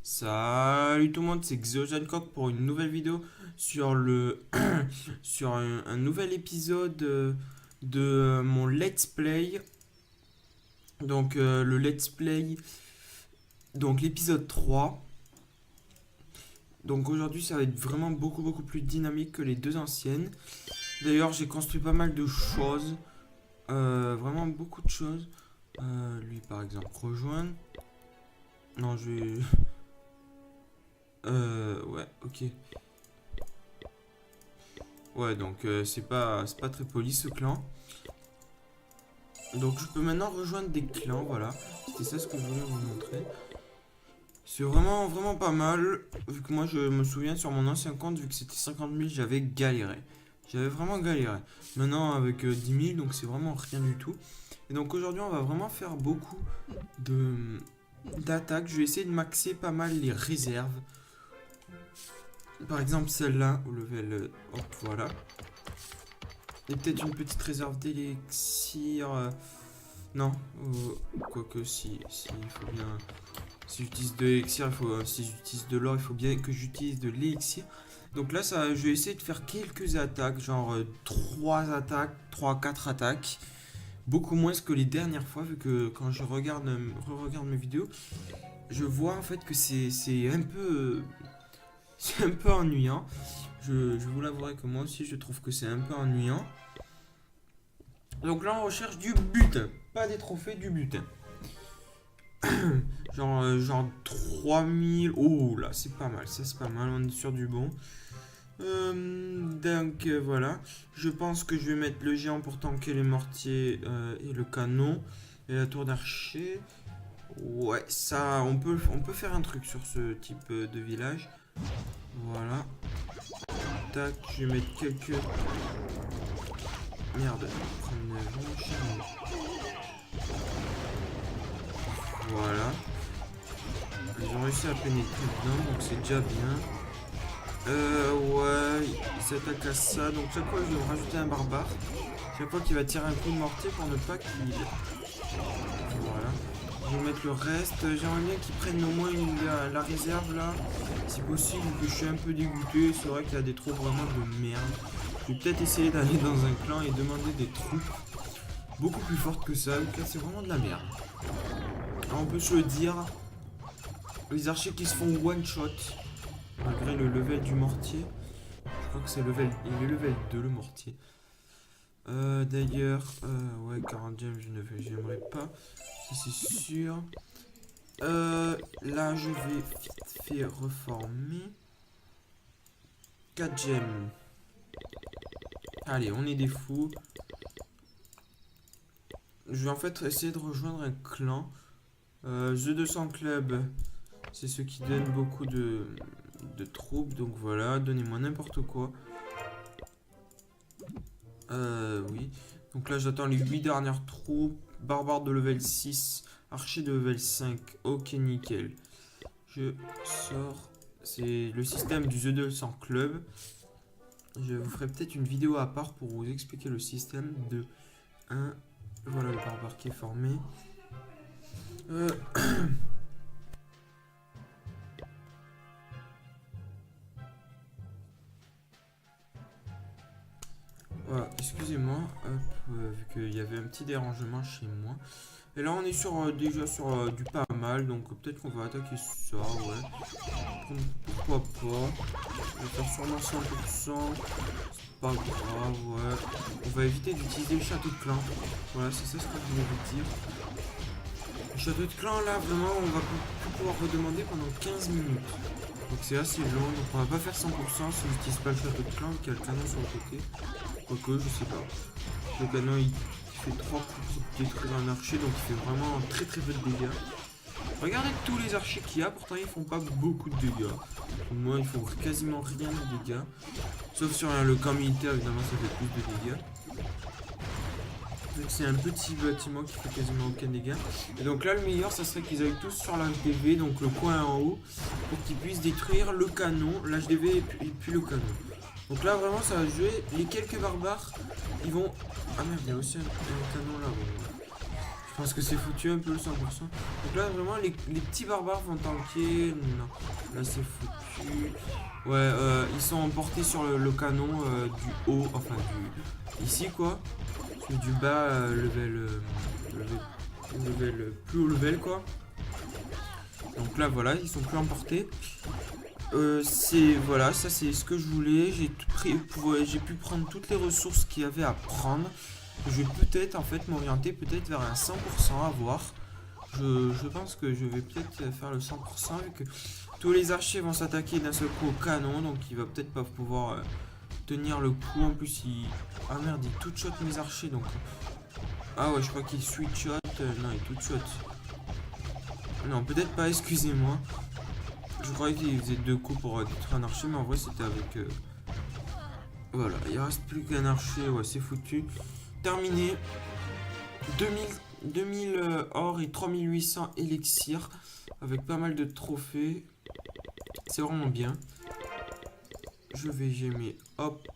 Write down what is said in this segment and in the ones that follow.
Salut tout le monde, c'est Xeojancock pour une nouvelle vidéo sur sur un nouvel épisode de mon Let's Play. Le Let's Play, donc l'épisode 3. Donc aujourd'hui ça va être vraiment beaucoup plus dynamique que les deux anciennes. D'ailleurs j'ai construit pas mal de choses, vraiment beaucoup de choses. Lui par exemple rejoindre. Non je vais... ouais, ok. Ouais, donc c'est pas très poli ce clan. Donc je peux maintenant rejoindre des clans, voilà. C'était ça ce que je voulais vous montrer. C'est vraiment pas mal. Vu que moi je me souviens sur mon ancien compte, vu que c'était 50 000, j'avais galéré. J'avais vraiment galéré. Maintenant avec 10 000, donc c'est vraiment rien du tout. Et donc aujourd'hui on va vraiment faire beaucoup d'attaques. Je vais essayer de maxer pas mal les réserves. Par exemple celle-là au level hop, voilà. Et peut-être une petite réserve d'élixir. Non, quoique si il faut bien. Si j'utilise de l'élixir, il faut. Si j'utilise de l'or, il faut bien que j'utilise de l'élixir. Donc là, ça, je vais essayer de faire quelques attaques, genre 3 attaques, 3-4 attaques. Beaucoup moins que les dernières fois, vu que quand je re-regarde mes vidéos, je vois en fait que c'est un peu. C'est un peu ennuyant. Je vous l'avouerai que moi aussi je trouve que c'est un peu ennuyant. Donc là on recherche du butin. Pas des trophées, du butin. genre 3000. Oh là c'est pas mal. Ça c'est pas mal. On est sur du bon. Voilà. Je pense que je vais mettre le géant pour tanker les mortiers et le canon. Et la tour d'archer. Ouais, ça on peut faire un truc sur ce type de village. Voilà. Tac, je vais mettre quelques... Merde. Voilà. Ils ont réussi à pénétrer dedans, donc c'est déjà bien. Ouais, il s'attaque à ça. Donc chaque fois, je vais me rajouter un barbare. Chaque fois qu'il va tirer un coup de mortier pour ne pas qu'il... Voilà. Je vais mettre le reste. J'aimerais bien qu'ils prennent au moins la réserve là. Si possible, que je suis un peu dégoûté. C'est vrai qu'il y a des troupes vraiment de merde. Je vais peut-être essayer d'aller dans un clan et demander des troupes beaucoup plus fortes que ça. Donc là, c'est vraiment de la merde. Alors, on peut se le dire. Les archers qui se font one shot. Malgré le level du mortier. Je crois que c'est le level 2 le mortier. D'ailleurs, ouais, 40 gemmes, j'aimerais pas. Ça c'est sûr. Là, je vais vite fait reformer. 4 gemmes. Allez, on est des fous. Je vais en fait essayer de rejoindre un clan. The 200 Club, c'est ceux qui donnent beaucoup de troupes. Donc voilà, donnez-moi n'importe quoi. Oui. Donc là, j'attends les 8 dernières troupes. Barbare de level 6. Archer de level 5. Ok, nickel. Je sors. C'est le système du The 200 Club. Je vous ferai peut-être une vidéo à part pour vous expliquer le système de 1. Voilà le barbare qui est formé. Voilà, excusez-moi, vu qu'il y avait un petit dérangement chez moi. Et là on est déjà sur du pas mal, donc peut-être qu'on va attaquer ça, ouais. Pourquoi pas. On va faire sûrement 100%. C'est pas grave, ouais. On va éviter d'utiliser le château de clan. Voilà, c'est ça ce que je voulais vous dire. Le château de clan là, vraiment, on va pouvoir redemander pendant 15 minutes. Donc c'est assez long, donc on va pas faire 100% si on n'utilise pas le château de clan, qui a le canon sur le côté. Quoique, je sais pas. Le canon il fait 3 coups pour détruire un archer, donc il fait vraiment très peu de dégâts. Regardez tous les archers qu'il y a, pourtant ils font pas beaucoup de dégâts. Au moins ils font quasiment rien de dégâts. Sauf sur le camp militaire, évidemment ça fait plus de dégâts. Donc c'est un petit bâtiment qui fait quasiment aucun dégât. Et donc là le meilleur ça serait qu'ils aillent tous sur l'HDV, donc le coin en haut, pour qu'ils puissent détruire le canon, l'HDV et puis le canon. Donc là vraiment ça va jouer. Les quelques barbares ils vont... Ah merde, il y a aussi un canon là. Bon. Je Je pense que c'est foutu un peu le 100%. Donc là, vraiment, les petits barbares vont tanker. Non, là, c'est foutu. Ouais, ils sont portés sur le canon du haut, enfin, ici, quoi. Du bas, plus haut level, quoi. Donc là, voilà, ils sont plus emportés. Voilà, ça c'est ce que je voulais. J'ai pu prendre toutes les ressources qu'il y avait à prendre. Je vais peut-être en fait m'orienter peut-être vers un 100% à voir. Je pense que je vais peut-être faire le 100% vu que tous les archers vont s'attaquer d'un seul coup au canon. Donc il va peut-être pas pouvoir tenir le coup. En plus ah merde, il tout shot mes archers donc. Ah ouais, je crois qu'il switch shot. Non, il tout shot. Non, peut-être pas, excusez-moi. Je croyais qu'il faisait 2 coups pour détruire un archer, mais en vrai c'était avec... Voilà, il reste plus qu'un archer, ouais c'est foutu. Terminé. 2000 or et 3800 élixirs, avec pas mal de trophées. C'est vraiment bien. Je vais gemmer, hop.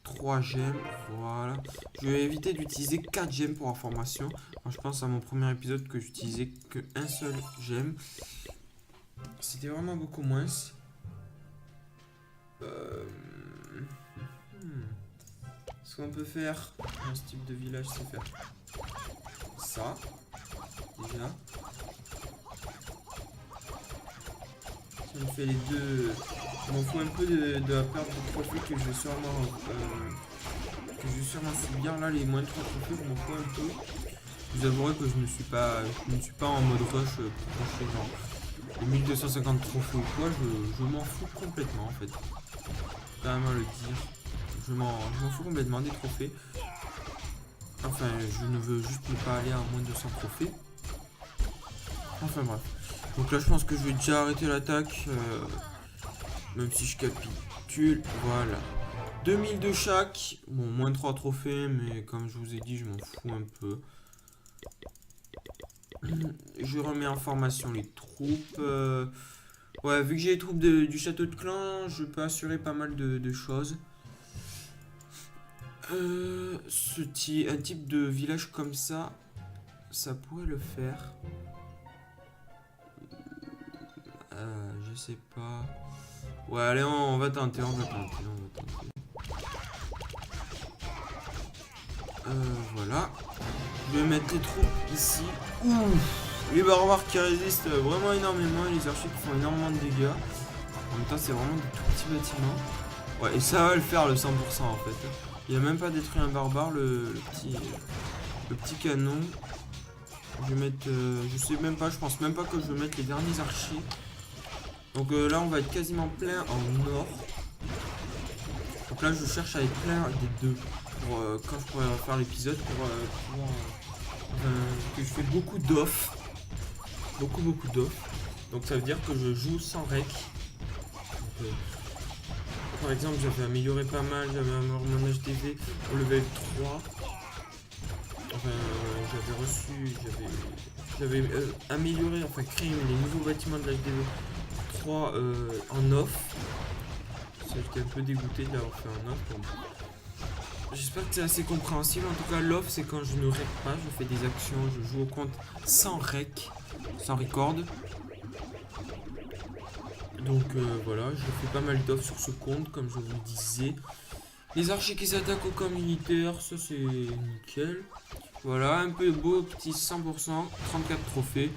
3 gemmes, voilà. Je vais éviter d'utiliser 4 gemmes pour information. Alors, je pense à mon premier épisode que j'utilisais qu'un seul gemme. C'était vraiment beaucoup moins. Ce qu'on peut faire dans ce type de village, c'est faire ça. Déjà. Ça me fait les deux. Je m'en fous un peu de la perte de trophées que je vais sûrement subir. Là, les moins de 3 trophées, je m'en fous un peu. Vous avouerez que je ne suis pas en mode rush pour chercher genre les 1250 trophées ou quoi. Je m'en fous complètement en fait. Quand même à le dire. Je m'en fous complètement des trophées. Enfin, je ne veux juste pas aller à moins de 200 trophées. Enfin bref. Donc là, je pense que je vais déjà arrêter l'attaque. Même si je capitule. Voilà. 2000 de chaque. Bon, moins de 3 trophées. Mais comme je vous ai dit, je m'en fous un peu. Je remets en formation les troupes. Ouais, vu que j'ai les troupes du château de clan, je peux assurer pas mal de choses. Un type de village comme ça, ça pourrait le faire. Je sais pas. Ouais, allez, on va tenter. Voilà. Je vais mettre les troupes ici. Ouh, les barbares qui résistent vraiment énormément et les archers qui font énormément de dégâts. En même temps, c'est vraiment des tout petits bâtiments. Ouais, et ça va le faire le 100% en fait. Il a même pas détruit un barbare, le petit canon. Je vais mettre... je sais même pas, je pense même pas que je vais mettre les derniers archers. Donc là, on va être quasiment plein en or. Donc là, je cherche à être plein des deux. Pour, quand je pourrais refaire l'épisode, pour que je fais beaucoup d'off. Beaucoup d'off. Donc ça veut dire que je joue sans rec. Donc, par exemple, j'avais amélioré pas mal, j'avais amélioré mon HDV au level 3. Enfin, j'avais amélioré, enfin créé les nouveaux bâtiments de l'HDV 3 en off. J'étais un peu dégoûté de l'avoir fait en off. Donc. J'espère que c'est assez compréhensible. En tout cas, l'off, c'est quand je ne rec pas, je fais des actions, je joue au compte sans rec, sans record. Donc voilà, je fais pas mal d'offres sur ce compte, comme je vous le disais. Les archers qui s'attaquent au camp militaire, ça c'est nickel. Voilà, un peu beau, petit 100%, 34 trophées.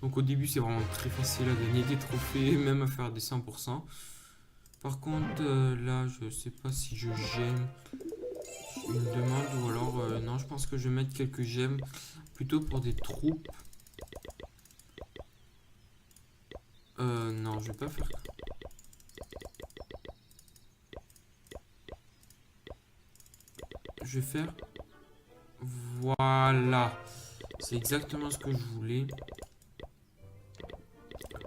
Donc au début, c'est vraiment très facile à gagner des trophées, même à faire des 100%. Par contre, là, je sais pas si je gemme une demande ou alors... non, je pense que je vais mettre quelques gemmes plutôt pour des troupes. Non, je vais pas faire... Je vais faire... Voilà. C'est exactement ce que je voulais.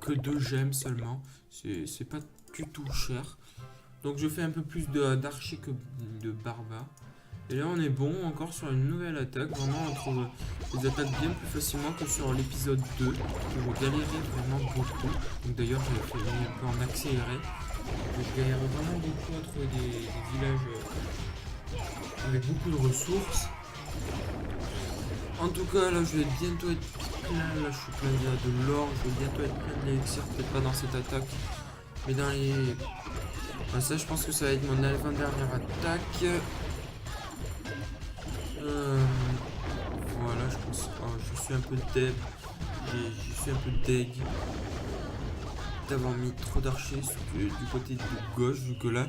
Que 2 gemmes seulement. C'est pas du tout cher. Donc je fais un peu plus d'archers que de barbares. Et là on est bon encore sur une nouvelle attaque. Vraiment on trouve les attaques bien plus facilement que sur l'épisode 2. Où je galérais vraiment beaucoup. Donc d'ailleurs j'ai fait un peu en accéléré. Je galérais vraiment beaucoup à trouver des villages avec beaucoup de ressources. En tout cas, là, je vais bientôt être plein. Là, je suis plein de l'or. Je vais bientôt être plein d'élixir. Peut-être pas dans cette attaque, mais dans les... Ouais, ça, je pense que ça va être mon avant-dernière attaque. Voilà, je pense... Oh, je suis un peu deg. Je suis un peu deg d'avoir mis trop d'archers du côté de gauche, vu que là,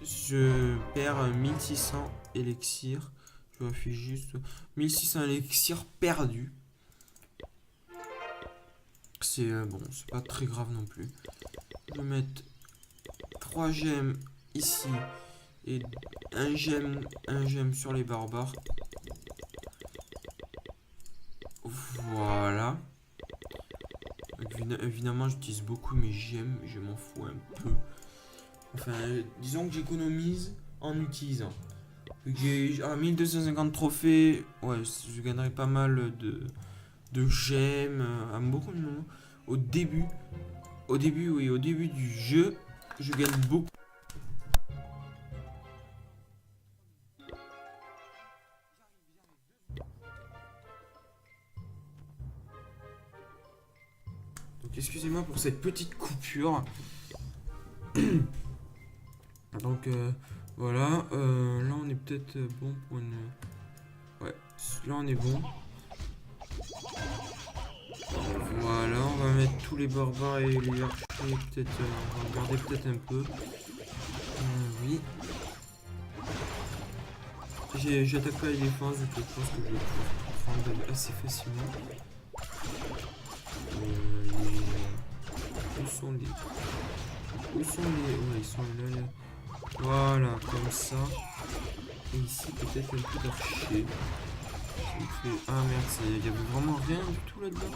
je perds 1600 élixirs. Je vérifie juste. 1600 élixirs perdus. C'est bon, c'est pas très grave non plus. Je vais mettre 3 gemmes ici et un gemme sur les barbares. Voilà. Évidemment, j'utilise beaucoup mes gemmes, je m'en fous un peu. Enfin, disons que j'économise en utilisant. J'ai 1250 trophées, ouais, je gagnerai pas mal de gemmes à beaucoup de moments. Au début, oui, au début du jeu, je gagne beaucoup. Donc excusez-moi pour cette petite coupure. Donc voilà, là on est peut-être bon pour une... Ouais, là on est bon. Voilà, on va mettre tous les barbares et les archers, peut-être, on va regarder peut-être un peu. Oui. J'attaque pas les défenses, je pense que je vais prendre assez facilement. Où sont les... Ouais, ils sont là. Voilà, comme ça. Et ici, peut-être un peu d'archer. Ah merde, il y avait vraiment rien du tout là-dedans.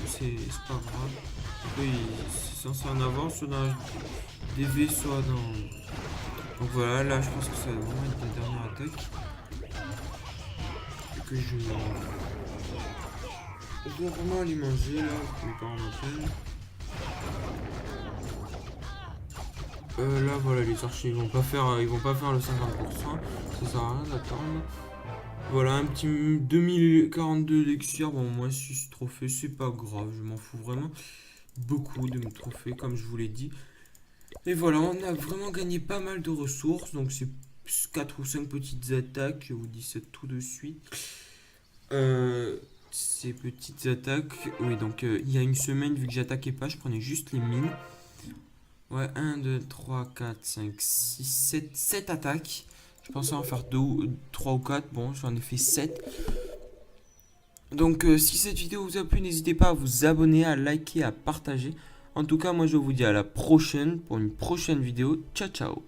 C'est pas grave. Oui, c'est censé en avoir, soit dans des V, soit dans... Donc voilà, là je pense que ça va vraiment être la dernière attaque. Que je dois vraiment aller manger là, mes parents m'appellent. Là voilà, les archers ils vont pas faire le 50%, ça sert à rien d'attendre. Voilà, un petit 2042 d'élixir, bon moi 6 trophées, c'est pas grave, je m'en fous vraiment beaucoup de mes trophées comme je vous l'ai dit. Et voilà, on a vraiment gagné pas mal de ressources, donc c'est 4 ou 5 petites attaques, je vous dis ça tout de suite. Ces petites attaques, oui donc il y a une semaine, vu que j'attaquais pas, je prenais juste les mines. Ouais, 1, 2, 3, 4, 5, 6, 7 attaques. Je pensais en faire 3 ou 4. Bon, j'en ai fait 7. Donc, si cette vidéo vous a plu, n'hésitez pas à vous abonner, à liker, à partager. En tout cas, moi, je vous dis à la prochaine pour une prochaine vidéo. Ciao, ciao.